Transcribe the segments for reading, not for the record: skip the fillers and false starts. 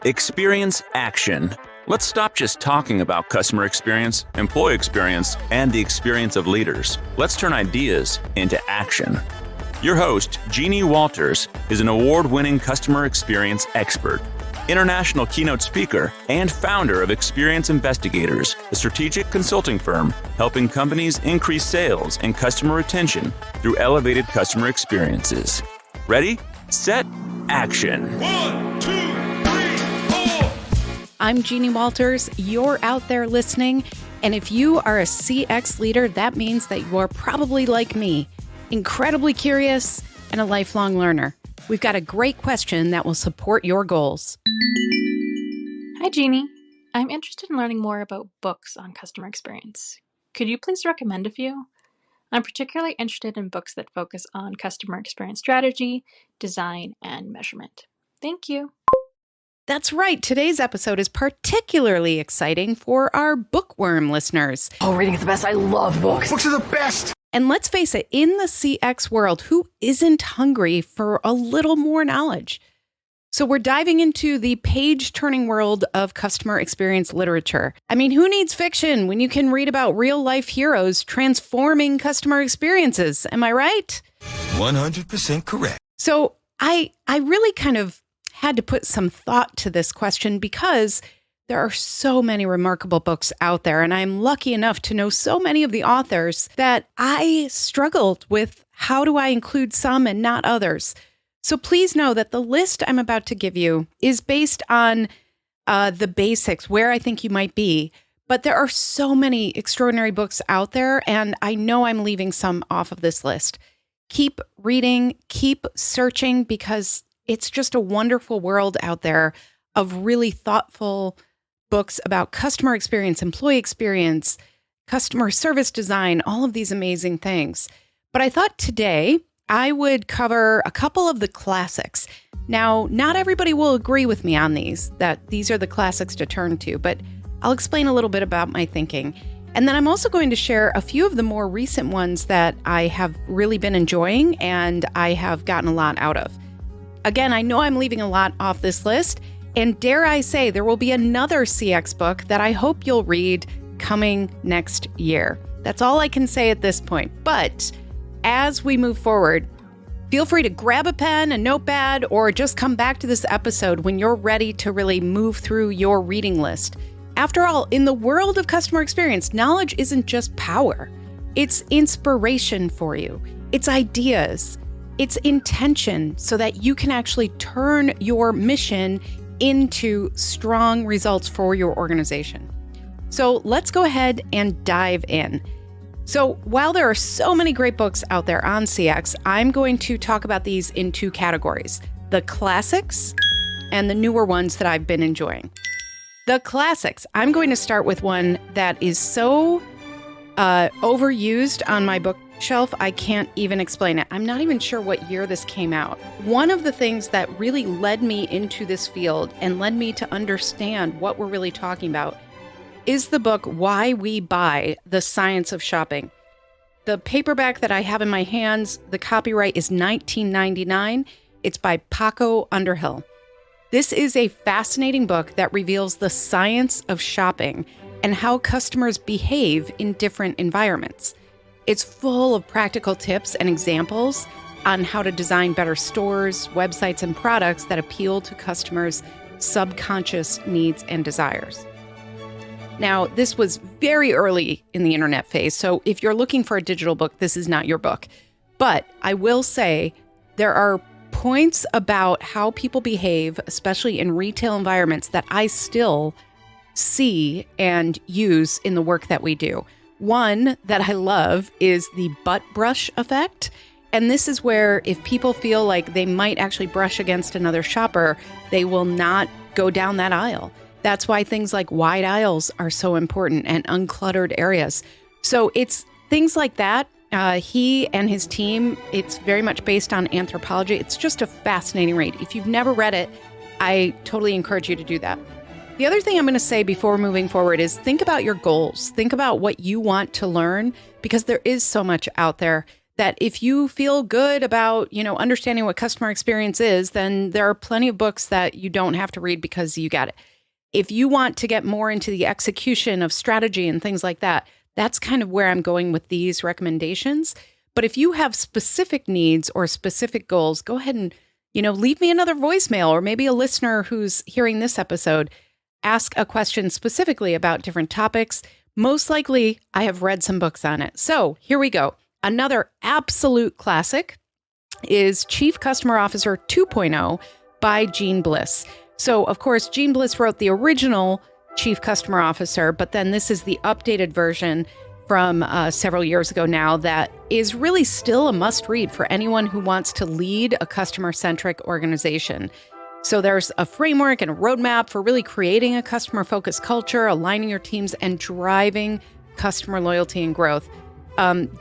Experience action. Let's stop just talking about customer experience, employee experience, and the experience of leaders. Let's turn ideas into action. Your host, Jeannie Walters, is an award-winning customer experience expert, international keynote speaker, and founder of Experience Investigators, a strategic consulting firm helping companies increase sales and customer retention through elevated customer experiences. Ready, set, action. 1, 2, 3, 4. I'm Jeannie Walters. You're out there listening. And if you are a CX leader, that means that you are probably like me, incredibly curious and a lifelong learner. We've got a great question that will support your goals. Hi, Jeannie. I'm interested in learning more about books on customer experience. Could you please recommend a few? I'm particularly interested in books that focus on customer experience strategy, design, and measurement. Thank you. That's right. Today's episode is particularly exciting for our bookworm listeners. Oh, reading is the best. I love books. Books are the best. And let's face it, in the CX world, who isn't hungry for a little more knowledge? So we're diving into the page-turning world of customer experience literature. I mean, who needs fiction when you can read about real-life heroes transforming customer experiences? Am I right? 100% correct. So I really kind of had to put some thought to this question because there are so many remarkable books out there, and I'm lucky enough to know so many of the authors that I struggled with how do I include some and not others. So please know that the list I'm about to give you is based on the basics, where I think you might be. But there are so many extraordinary books out there, and I know I'm leaving some off of this list. Keep reading, keep searching, because it's just a wonderful world out there of really thoughtful books about customer experience, employee experience, customer service design, all of these amazing things. But I thought today I would cover a couple of the classics. Now, not everybody will agree with me on that these are the classics to turn to, but I'll explain a little bit about my thinking. And then I'm also going to share a few of the more recent ones that I have really been enjoying and I have gotten a lot out of. Again, I know I'm leaving a lot off this list, and dare I say, there will be another CX book that I hope you'll read coming next year. That's all I can say at this point. But as we move forward, feel free to grab a pen, a notepad, or just come back to this episode when you're ready to really move through your reading list. After all, in the world of customer experience, knowledge isn't just power. It's inspiration for you. It's ideas. It's intention so that you can actually turn your mission into strong results for your organization. So let's go ahead and dive in. So while there are so many great books out there on CX, I'm going to talk about these in two categories: the classics and the newer ones that I've been enjoying. The classics, I'm going to start with one that is so overused on my bookshelf, I can't even explain it. I'm not even sure what year this came out. One of the things that really led me into this field and led me to understand what we're really talking about is the book Why We Buy: The Science of Shopping. The paperback that I have in my hands, the copyright is 1999. It's by Paco Underhill. This is a fascinating book that reveals the science of shopping and how customers behave in different environments. It's full of practical tips and examples on how to design better stores, websites, and products that appeal to customers' subconscious needs and desires. Now, this was very early in the internet phase, so if you're looking for a digital book, this is not your book. But I will say there are points about how people behave, especially in retail environments, that I still see and use in the work that we do. One that I love is the butt brush effect. And this is where if people feel like they might actually brush against another shopper, they will not go down that aisle. That's why things like wide aisles are so important and uncluttered areas. So it's things like that. He and his team, it's very much based on anthropology. It's just a fascinating read. If you've never read it, I totally encourage you to do that. The other thing I'm going to say before moving forward is think about your goals. Think about what you want to learn, because there is so much out there that if you feel good about, understanding what customer experience is, then there are plenty of books that you don't have to read because you got it. If you want to get more into the execution of strategy and things like that, that's kind of where I'm going with these recommendations. But if you have specific needs or specific goals, go ahead and, leave me another voicemail, or maybe a listener who's hearing this episode, ask a question specifically about different topics. Most likely, I have read some books on it. So here we go. Another absolute classic is Chief Customer Officer 2.0 by Gene Bliss. So, of course, Gene Bliss wrote the original Chief Customer Officer, but then this is the updated version from several years ago now that is really still a must-read for anyone who wants to lead a customer-centric organization. So there's a framework and a roadmap for really creating a customer-focused culture, aligning your teams, and driving customer loyalty and growth.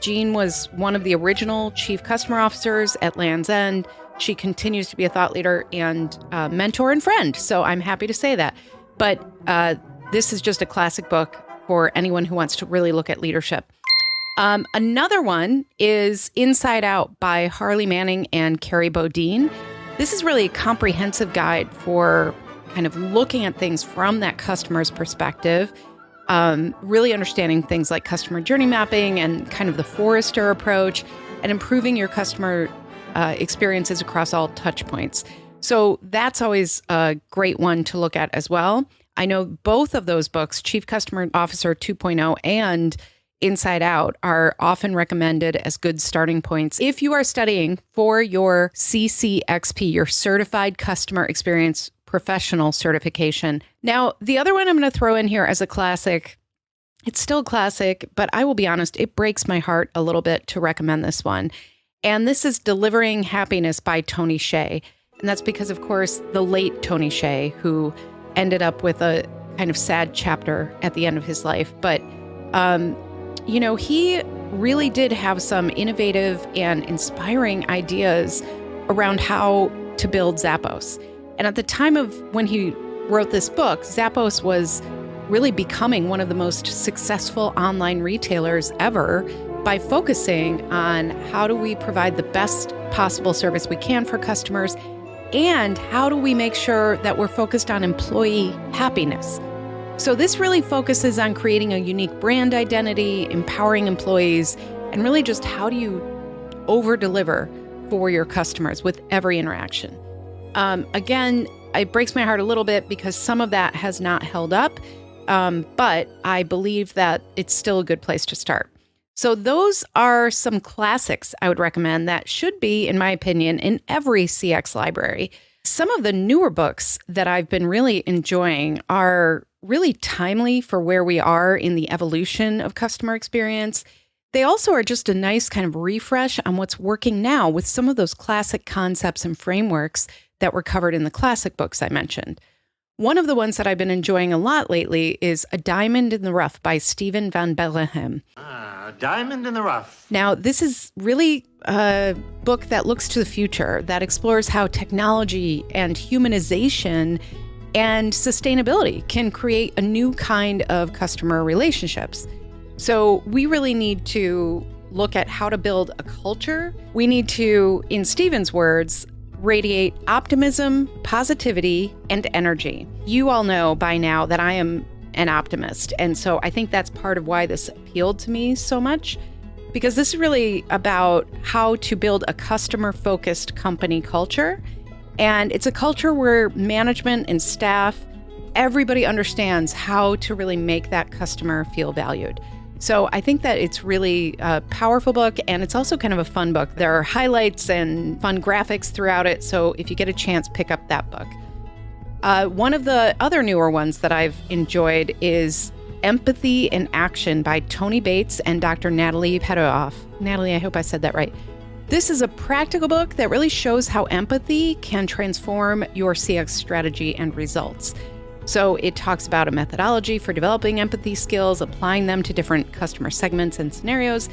Jean was one of the original chief customer officers at Land's End. She continues to be a thought leader and mentor and friend. So I'm happy to say that. But this is just a classic book for anyone who wants to really look at leadership. Another one is Inside Out by Harley Manning and Carrie Bodine. This is really a comprehensive guide for kind of looking at things from that customer's perspective. Really understanding things like customer journey mapping and kind of the Forrester approach, and improving your customer experiences across all touch points. So that's always a great one to look at as well. I know both of those books, Chief Customer Officer 2.0 and Inside Out, are often recommended as good starting points if you are studying for your CCXP, your Certified Customer Experience Professional certification. Now, the other one I'm going to throw in here as a classic, it's still a classic, but I will be honest, it breaks my heart a little bit to recommend this one. And this is Delivering Happiness by Tony Hsieh. And that's because, of course, the late Tony Hsieh, who ended up with a kind of sad chapter at the end of his life. But, he really did have some innovative and inspiring ideas around how to build Zappos. And at the time of when he wrote this book, Zappos was really becoming one of the most successful online retailers ever by focusing on how do we provide the best possible service we can for customers, and how do we make sure that we're focused on employee happiness. So this really focuses on creating a unique brand identity, empowering employees, and really just how do you over-deliver for your customers with every interaction. Again, it breaks my heart a little bit because some of that has not held up, but I believe that it's still a good place to start. So those are some classics I would recommend that should be, in my opinion, in every CX library. Some of the newer books that I've been really enjoying are really timely for where we are in the evolution of customer experience. They also are just a nice kind of refresh on what's working now with some of those classic concepts and frameworks that were covered in the classic books I mentioned. One of the ones that I've been enjoying a lot lately is A Diamond in the Rough by Stephen Van Belleghem. A Diamond in the Rough. Now, this is really a book that looks to the future, that explores how technology and humanization and sustainability can create a new kind of customer relationships. So we really need to look at how to build a culture. We need to, in Stephen's words, radiate optimism, positivity, and energy. You all know by now that I am an optimist. And so I think that's part of why this appealed to me so much, because this is really about how to build a customer-focused company culture. And it's a culture where management and staff, everybody understands how to really make that customer feel valued. So I think that it's really a powerful book, and it's also kind of a fun book. There are highlights and fun graphics throughout it, so if you get a chance, pick up that book. One of the other newer ones that I've enjoyed is Empathy in Action by Tony Bates and Dr. Natalie Pedoff. Natalie, I hope I said that right. This is a practical book that really shows how empathy can transform your CX strategy and results. So it talks about a methodology for developing empathy skills, applying them to different customer segments and scenarios,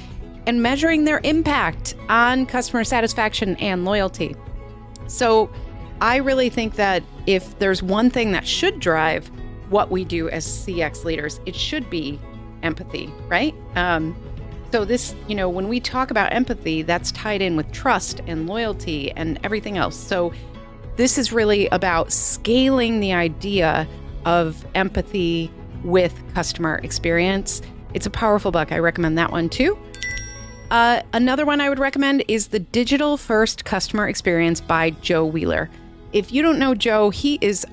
and measuring their impact on customer satisfaction and loyalty. So I really think that if there's one thing that should drive what we do as CX leaders, it should be empathy, right? So this, when we talk about empathy, that's tied in with trust and loyalty and everything else. So this is really about scaling the idea of empathy with customer experience. It's a powerful book. I recommend that one too. Another one I would recommend is The Digital First Customer Experience by Joe Wheeler. If you don't know Joe, he is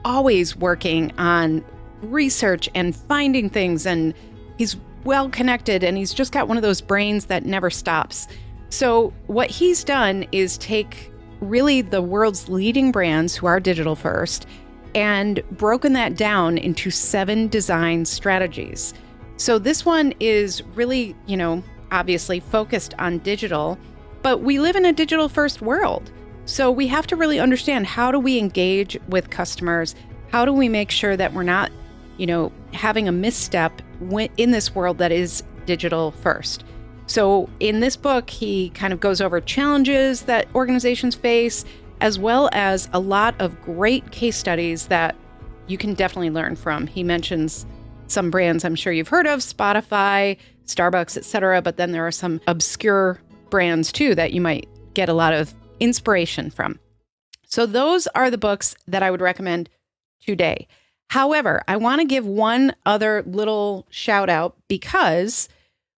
always working on research and finding things, and he's well connected, and he's just got one of those brains that never stops. So what he's done is take really the world's leading brands who are digital first and broken that down into 7 design strategies. So this one is really, obviously focused on digital, but we live in a digital first world. So we have to really understand, how do we engage with customers? How do we make sure that we're not, having a misstep in this world that is digital first? So in this book, he kind of goes over challenges that organizations face, as well as a lot of great case studies that you can definitely learn from. He mentions some brands I'm sure you've heard of, Spotify, Starbucks, etc. But then there are some obscure brands too that you might get a lot of inspiration from. So those are the books that I would recommend today. However, I want to give one other little shout out, because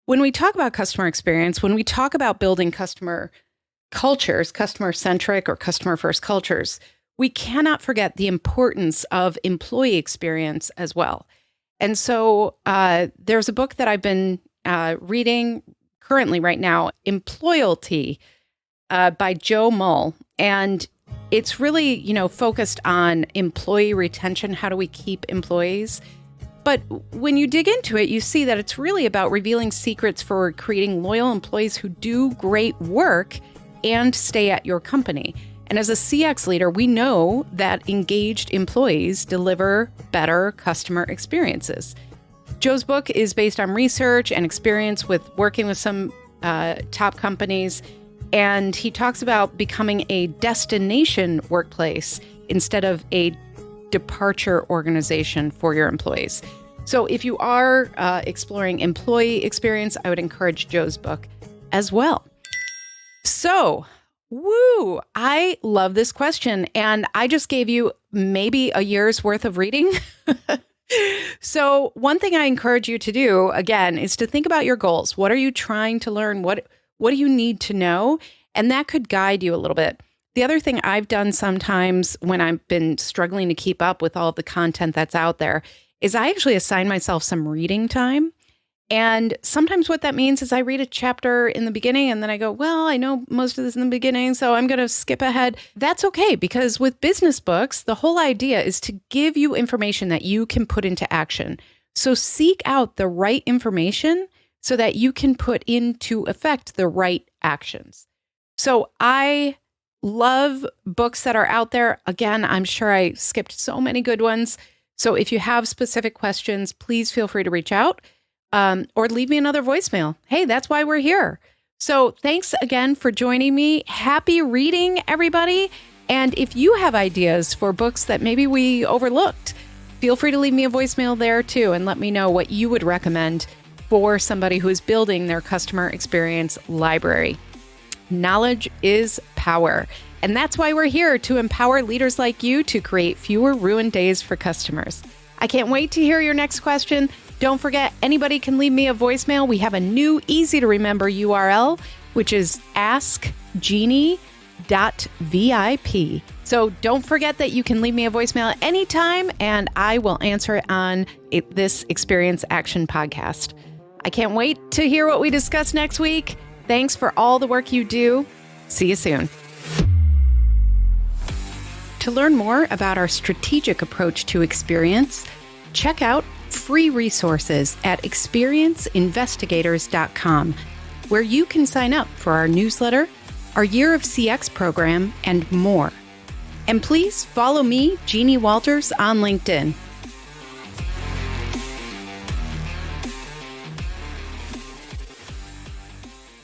when we talk about customer experience, when we talk about building customer cultures, customer-centric or customer-first cultures, we cannot forget the importance of employee experience as well. And so there's a book that I've been reading currently right now, Employalty by Joe Mull. And it's really, focused on employee retention. How do we keep employees? But when you dig into it, you see that it's really about revealing secrets for creating loyal employees who do great work and stay at your company. And as a CX leader, we know that engaged employees deliver better customer experiences. Joe's book is based on research and experience with working with some top companies. And he talks about becoming a destination workplace instead of a departure organization for your employees. So if you are exploring employee experience, I would encourage Joe's book as well. So, I love this question. And I just gave you maybe a year's worth of reading. So one thing I encourage you to do, again, is to think about your goals. What are you trying to learn? What do you need to know? And that could guide you a little bit. The other thing I've done sometimes when I've been struggling to keep up with all of the content that's out there is I actually assign myself some reading time. And sometimes what that means is I read a chapter in the beginning and then I go, well, I know most of this in the beginning, so I'm going to skip ahead. That's okay, because with business books, the whole idea is to give you information that you can put into action. So seek out the right information so that you can put into effect the right actions. So I love books that are out there. Again, I'm sure I skipped so many good ones. So if you have specific questions, please feel free to reach out. Or leave me another voicemail. Hey, that's why we're here. So thanks again for joining me. Happy reading, everybody. And if you have ideas for books that maybe we overlooked, feel free to leave me a voicemail there too and let me know what you would recommend for somebody who is building their customer experience library. Knowledge is power. And that's why we're here, to empower leaders like you to create fewer ruined days for customers. I can't wait to hear your next question. Don't forget, anybody can leave me a voicemail. We have a new, easy to remember URL, which is askjeannie.vip. So don't forget that you can leave me a voicemail at any time, and I will answer it on this Experience Action podcast. I can't wait to hear what we discuss next week. Thanks for all the work you do. See you soon. To learn more about our strategic approach to experience, check out free resources at experienceinvestigators.com, where you can sign up for our newsletter, our Year of CX program, and more. And please follow me, Jeannie Walters, on LinkedIn.